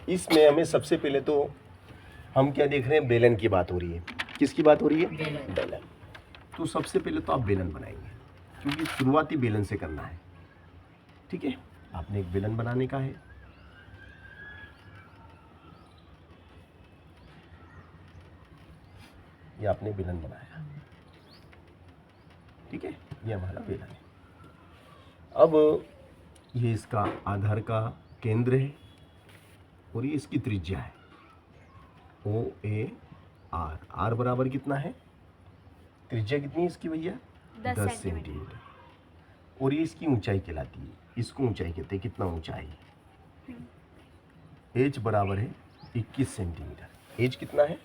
इसमें हमें सबसे पहले तो हम क्या देख रहे हैं, बेलन की बात हो रही है। किसकी बात हो रही है? बेलन। तो सबसे पहले तो आप बेलन बनाएंगे, क्योंकि शुरुआती बेलन से करना है। ठीक है, आपने एक बेलन बनाने का है। ये आपने बेलन बनाया, ठीक है, ये हमारा बेलन है। अब ये इसका आधार का केंद्र है और ये इसकी त्रिज्या है OAR। आर बराबर कितना है? त्रिज्या कितनी है इसकी भैया? 10 सेंटीमीटर। और ये इसकी ऊंचाई कहलाती है, इसको ऊंचाई कहते हैं। कितना ऊंचाई? एच बराबर है 21 सेंटीमीटर। एच कितना है?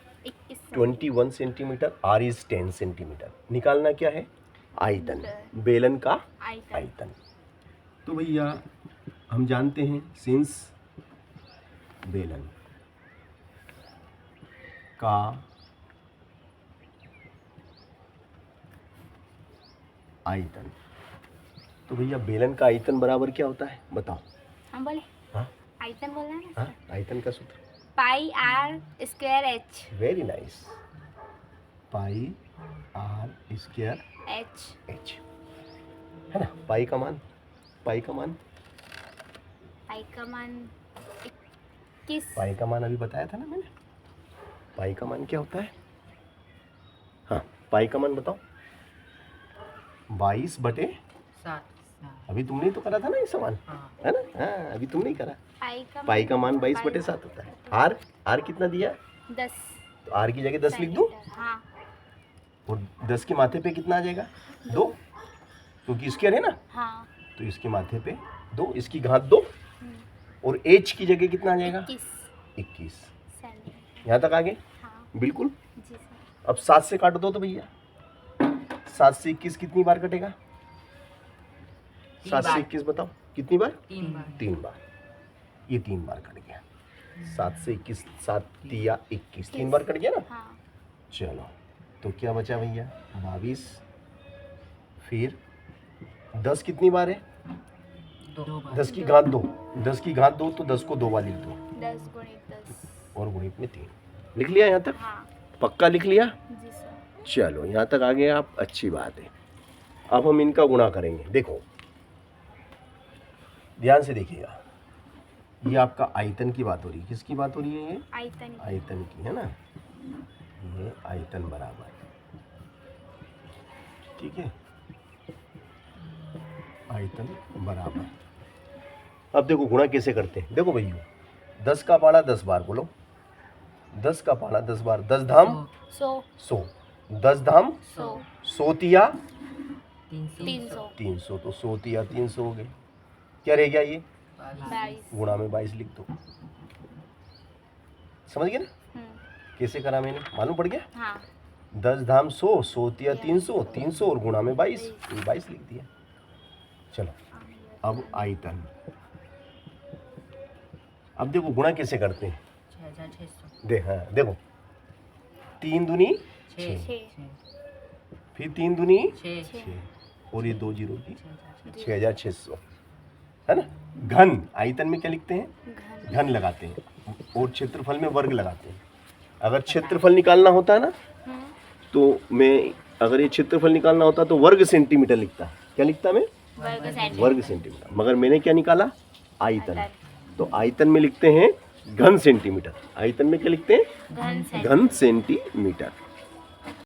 21 सेंटीमीटर। Are is 10 centimetre. निकालना क्या है? आयतन, बेलन का आयतन। तो भैया हम जानते हैं, सिंस बेलन का आयतन, तो भैया बेलन का आयतन बराबर क्या होता है बताओ? हम बोले? हाँ, आयतन बोलना है। हाँ, आयतन का सूत्र pi r square h. Very nice. Pi r square h है ना। पाई का मान, पाई का मान, पाई का मान 21। पाई का मान अभी बताया था ना मैंने। पाई का मान क्या होता है? हाँ, पाई का मान बताओ। 22/7। अभी तुमने तो करा था ना ये सवाल, है ना? हाँ, अभी तुमने ही करा। पाई का मान 22/7 होता है। आर, आर कितना दिया? 10। तो आर की जगह 10 लिख दूं? हाँ। और 10 के माथे पे कितना आ जाएगा? 2, क्योंकि स्क्वायर है ना। हाँ। तो इसके माथे पे 2, इसकी घात 2, और एच की जगह कितना आ जाएगा? 21। यहाँ तक आ गए? हाँ। बिल्कुल। जी सर। अब 7 से काट दो तो भैया, 7 से 21 कितनी बार कटेगा? 7 से 21 बताओ कितनी बार? 3 बार। 3 बार। ये 3 बार कट गया। 7 से 21, 7 या 21, 3 बार कट गया ना। हाँ। चलो, तो क्या बचा भैया? 22। फिर 10 कितनी बार है? 2 बार। 10 की घात 2, 10 की घात 2, तो 10 को 2 बार लिख दो, 10 गुणित 10। और गुणित में 3। लिख लिया यहाँ तक? हाँ। पक्का लिख लिया? जी सर। चलो, यहाँ तक आ गए आप, अच्छी बात है। अब हम इनका गुणा करेंगे। देखो, ध्यान से देखिएगा, ये आपका आयतन की बात हो रही है। किसकी बात हो रही है? ये आयतन। आयतन की है ना। ये आयतन बराबर, ठीक है, आयतन बराबर। अब देखो गुणा कैसे करते हैं। देखो भैया, 10 का पाला 10 बार, बोलो 10 का पाला 10 बार। 10 धाम 100, 10 धाम 100 तिया 300। 300, तो 100 तिया 300 हो गए। क्या रह गया? ये 22। गुणा में 22 लिख दो। समझ गए ना कैसे करा मैंने? मालूम पड़ गया? हाँ। 10 धाम 100, 100 तिया 300, 300 और गुणा में 22, ये 22 लिख दिया। चलो, अब आयतन। अब देखो गुणा कैसे करते हैं। 6600। हाँ, देखो 3 दूनी 6, 6। फिर 3 दूनी 6 और ये 2 जीरो की 6600, है ना। घन, आयतन में क्या लिखते हैं? घन लगाते हैं, और क्षेत्रफल में वर्ग लगाते हैं। अगर क्षेत्रफल निकालना होता है ना, तो मैं, अगर ये क्षेत्रफल निकालना होता तो वर्ग सेंटीमीटर लिखता। क्या लिखता मैं? वर्ग सेंटीमीटर। मगर मैंने क्या निकाला? आयतन। तो आयतन में लिखते हैं घन सेंटीमीटर। आयतन में क्या लिखते हैं? घन सेंटीमीटर।